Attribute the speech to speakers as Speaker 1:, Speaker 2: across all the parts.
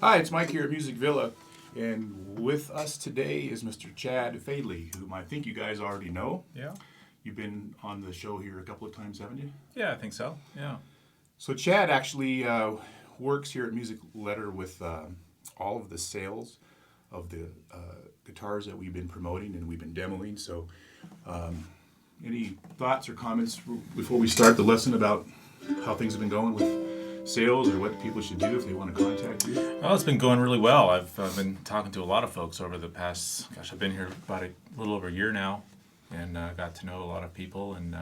Speaker 1: Hi, it's Mike here at Music Villa, and with us today is Mr. Chad Fadley, whom I think you guys already know.
Speaker 2: Yeah.
Speaker 1: You've been on the show here a couple of times, haven't you?
Speaker 2: Yeah, I think so. Yeah.
Speaker 1: So Chad actually works here at Music Letter with all of the sales of the guitars that we've been promoting and we've been demoing. So any thoughts or comments before we start the lesson about how things have been going with sales or what people should do if they want to contact you?
Speaker 2: Well, it's been going really well. I've been talking to a lot of folks over the past, I've been here about a little over a year now, and got to know a lot of people, and,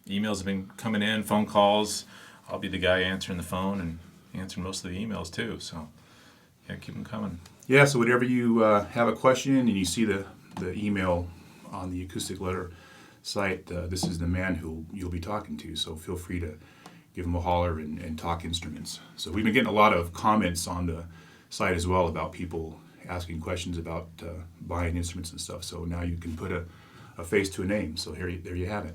Speaker 2: emails have been coming in, phone calls. I'll be the guy answering the phone and answering most of the emails too, so yeah, keep them coming.
Speaker 1: Yeah, so whenever you have a question and you see the email on the Acoustic Letter site, this is the man who you'll be talking to, so feel free to give him a holler and talk instruments. So we've been getting a lot of comments on the site as well about people asking questions about buying instruments and stuff. So now you can put a face to a name. So there you have it.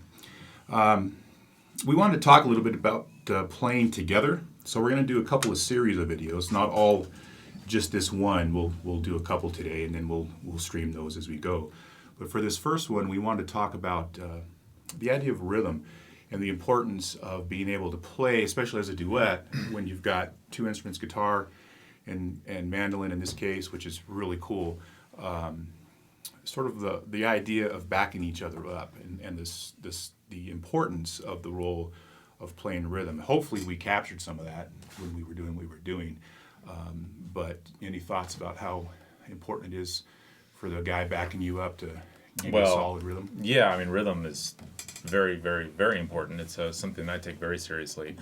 Speaker 1: We wanted to talk a little bit about playing together. So we're going to do a couple of series of videos, not all just this one. We'll do a couple today, and then we'll stream those as we go. But for this first one, we wanted to talk about the idea of rhythm and the importance of being able to play, especially as a duet, when you've got two instruments, guitar and mandolin in this case, which is really cool. Sort of the idea of backing each other up and the importance of the role of playing rhythm. Hopefully we captured some of that when we were doing what we were doing. But any thoughts about how important it is for the guy backing you up to give you a solid rhythm?
Speaker 2: Yeah, I mean, rhythm is very, very, very important. It's something I take very seriously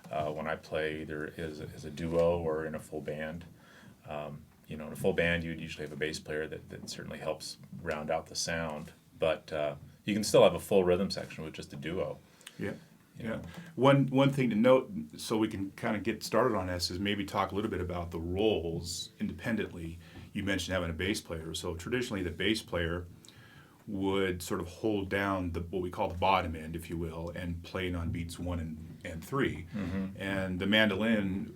Speaker 2: when I play either as a duo or in a full band. In a full band, you'd usually have a bass player that certainly helps round out the sound, but you can still have a full rhythm section with just a duo.
Speaker 1: Yeah. Yeah. One thing to note, so we can kind of get started on this, is maybe talk a little bit about the roles independently. You mentioned having a bass player. So traditionally, the bass player would sort of hold down what we call the bottom end, if you will, and playing on beats 1 and 3. Mm-hmm. And the mandolin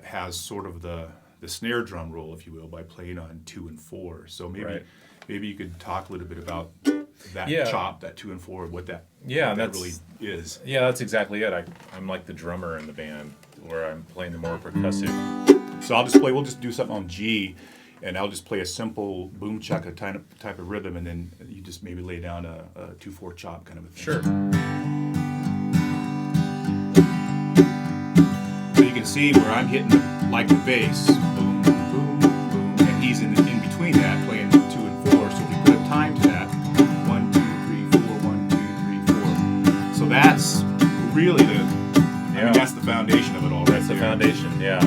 Speaker 1: has sort of the snare drum role, if you will, by playing on 2 and 4. So maybe you could talk a little bit about that chop, that 2 and 4, what that really is.
Speaker 2: Yeah, that's exactly it. I'm like the drummer in the band, where I'm playing the more percussive.
Speaker 1: So we'll just do something on G, and I'll just play a simple boom chaka type of rhythm, and then you just maybe lay down a 2/4 chop kind of a thing.
Speaker 2: Sure.
Speaker 1: So you can see where I'm hitting like the bass, boom, boom, boom, and he's in between that playing 2 and 4. So if you put a time to that, 1, 2, 3, 4, 1, 2, 3, 4. So that's really that's the foundation of it all.
Speaker 2: That's the foundation. Yeah.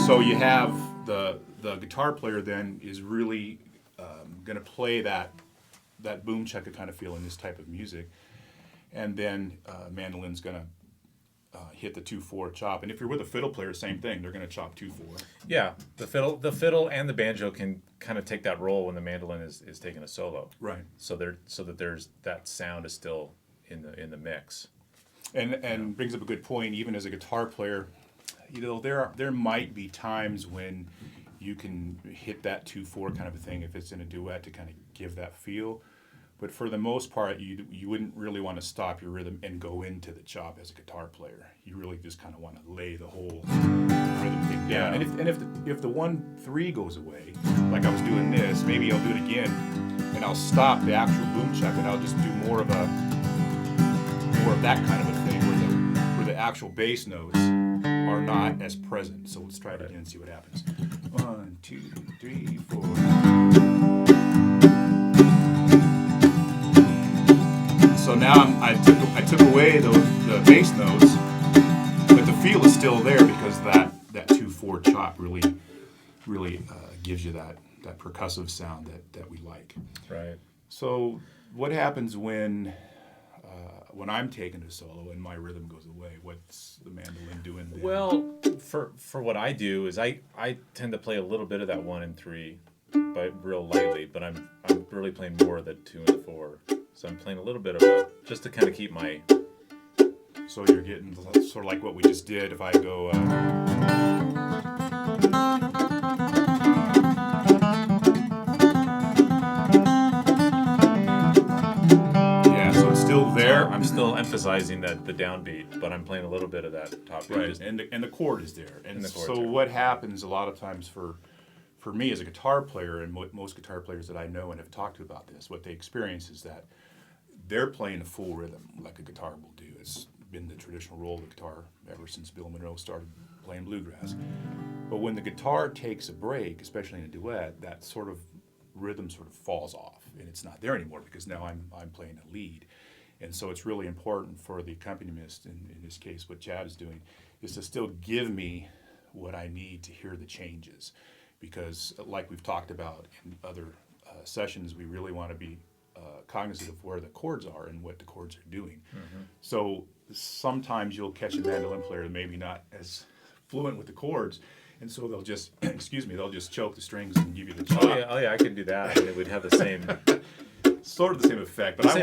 Speaker 1: So you have the guitar player then is really going to play that boom chaka kind of feel in this type of music, and then mandolin's going to hit the 2/4 chop. And if you're with a fiddle player, same thing. They're going to chop 2/4.
Speaker 2: Yeah, the fiddle and the banjo can kind of take that role when the mandolin is taking a solo.
Speaker 1: Right.
Speaker 2: So that there's that sound is still in the mix.
Speaker 1: And brings up a good point. Even as a guitar player, there might be times when you can hit that 2/4 kind of a thing if it's in a duet to kind of give that feel. But for the most part, you wouldn't really want to stop your rhythm and go into the chop as a guitar player. You really just kind of want to lay the whole rhythm thing down.
Speaker 2: Yeah.
Speaker 1: And if the 1/3 goes away, like I was doing this, maybe I'll do it again, and I'll stop the actual boom chuck, and I'll just do more of that kind of a thing where the actual bass notes are not as present. So let's try it again and see what happens. 1, 2, 3, 4. So now I took away the bass notes, but the feel is still there because that 2/4 chop really gives you that percussive sound that we like.
Speaker 2: Right.
Speaker 1: So what happens when I'm taking a solo and my rhythm goes away? What's the mandolin doing then?
Speaker 2: Well, for what I do is I tend to play a little bit of that 1 and 3, but real lightly. But I'm really playing more of the 2 and the 4. So I'm playing a little bit of just to kind of keep my.
Speaker 1: So you're getting sort of like what we just did. If I go. Yeah, so it's still there.
Speaker 2: I'm still emphasizing the downbeat, but I'm playing a little bit of that top beat.
Speaker 1: Right, and the chord is there. And
Speaker 2: the chord's
Speaker 1: so
Speaker 2: there.
Speaker 1: what happens a lot of times for me as a guitar player, and most guitar players that I know and have talked to about this, what they experience is that they're playing a full rhythm like a guitar will do. It's been the traditional role of the guitar ever since Bill Monroe started playing bluegrass. But when the guitar takes a break, especially in a duet, that sort of rhythm sort of falls off, and it's not there anymore because now I'm playing a lead. And so it's really important for the accompanist, in this case what Chad is doing, is to still give me what I need to hear the changes. Because like we've talked about in other sessions, we really want to be cognizant of where the chords are and what the chords are doing. Mm-hmm. So sometimes you'll catch a mandolin player maybe not as fluent with the chords, and so they'll just, they'll just choke the strings and give you the chop.
Speaker 2: Oh yeah, I could do that, and it would have the same.
Speaker 1: Sort of the same effect, but I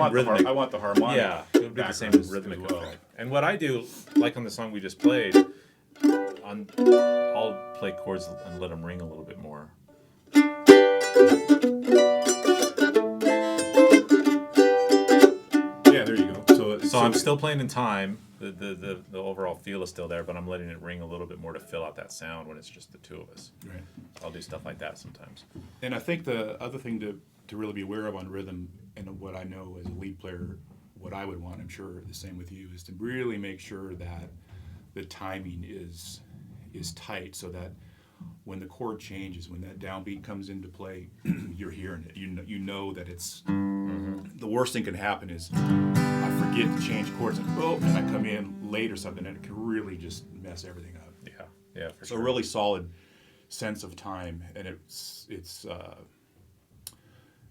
Speaker 1: want the harmonic.
Speaker 2: Yeah, it would be the same rhythmic effect. And what I do, like on the song we just played, I'll play chords and let them ring a little bit more.
Speaker 1: Yeah, there you go.
Speaker 2: So I'm still playing in time. The overall feel is still there, but I'm letting it ring a little bit more to fill out that sound when it's just the two of us.
Speaker 1: Right.
Speaker 2: I'll do stuff like that sometimes.
Speaker 1: And I think the other thing to really be aware of on rhythm, and what I know as a lead player, what I would want, I'm sure the same with you, is to really make sure that the timing is tight, so that when the chord changes, when that downbeat comes into play, you're hearing it. You know that it's the worst thing can happen is I forget to change chords and I come in late or something, and it can really just mess everything up.
Speaker 2: Yeah, for
Speaker 1: So
Speaker 2: sure.
Speaker 1: a really solid sense of time, and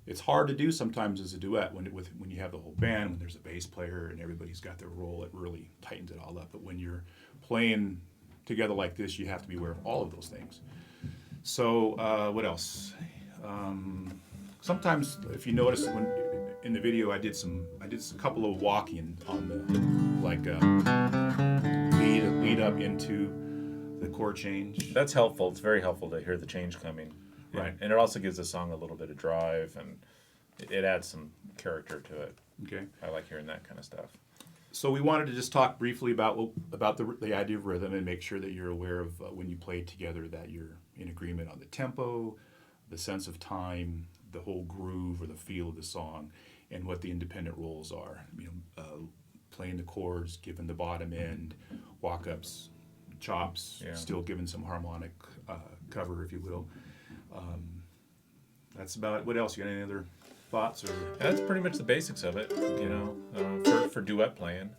Speaker 1: it's hard to do sometimes as a duet when you have the whole band, when there's a bass player and everybody's got their role. It really tightens it all up. But when you're playing together like this, you have to be aware of all of those things. So what else? Sometimes, if you notice, when in the video, I did a couple of walking on the lead up into the chord change.
Speaker 2: That's helpful. It's very helpful to hear the change coming.
Speaker 1: Right.
Speaker 2: And it also gives the song a little bit of drive, and it adds some character to it.
Speaker 1: Okay.
Speaker 2: I like hearing that kind of stuff.
Speaker 1: So we wanted to just talk briefly about the idea of rhythm, and make sure that you're aware of when you play together that you're in agreement on the tempo, the sense of time, the whole groove or the feel of the song, and what the independent roles are. Playing the chords, giving the bottom end, walk-ups, chops, still giving some harmonic cover, if you will. That's about it. What else? You got any other thoughts? Or
Speaker 2: That's pretty much the basics of it, for duet playing.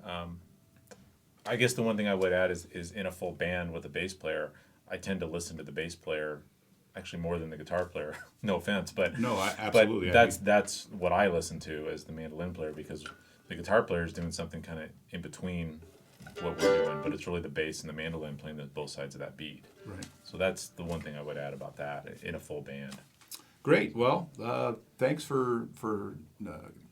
Speaker 2: I guess the one thing I would add is in a full band with a bass player, I tend to listen to the bass player actually more than the guitar player. No offense, but
Speaker 1: no, absolutely.
Speaker 2: But that's what I listen to as the mandolin player, because the guitar player is doing something kind of in between what we're doing, but it's really the bass and the mandolin playing both sides of that beat.
Speaker 1: Right.
Speaker 2: So that's the one thing I would add about that in a full band.
Speaker 1: Great. Well, thanks for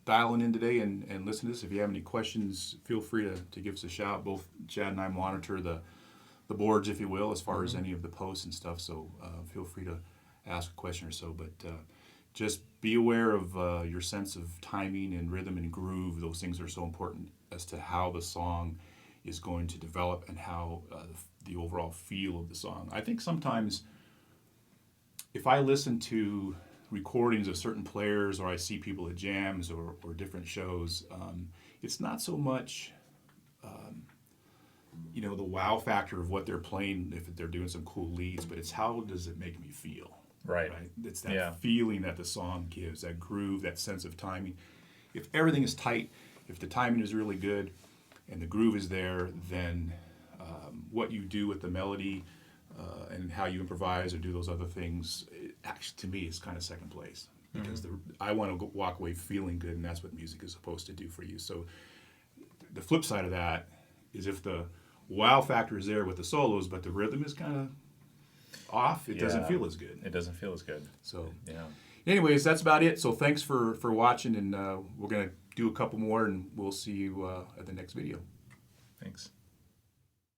Speaker 1: dialing in today and listening to this. If you have any questions, feel free to give us a shout. Both Chad and I monitor the boards, if you will, as far as any of the posts and stuff. So feel free to ask a question or so. But just be aware of your sense of timing and rhythm and groove. Those things are so important as to how the song is going to develop and how the overall feel of the song. I think sometimes if I listen to recordings of certain players or I see people at jams or different shows, it's not so much the wow factor of what they're playing if they're doing some cool leads, but it's how does it make me feel.
Speaker 2: Right.
Speaker 1: It's that feeling that the song gives, that groove, that sense of timing. If everything is tight, if the timing is really good and the groove is there, then what you do with the melody and how you improvise or do those other things, actually, to me, is kind of second place. Because I want to walk away feeling good, and that's what music is supposed to do for you. So the flip side of that is if the wow factor is there with the solos, but the rhythm is kind of off, it doesn't feel as good.
Speaker 2: It doesn't feel as good.
Speaker 1: So,
Speaker 2: yeah.
Speaker 1: Anyways, that's about it. So thanks for watching, and we're going to do a couple more, and we'll see you at the next video.
Speaker 2: Thanks.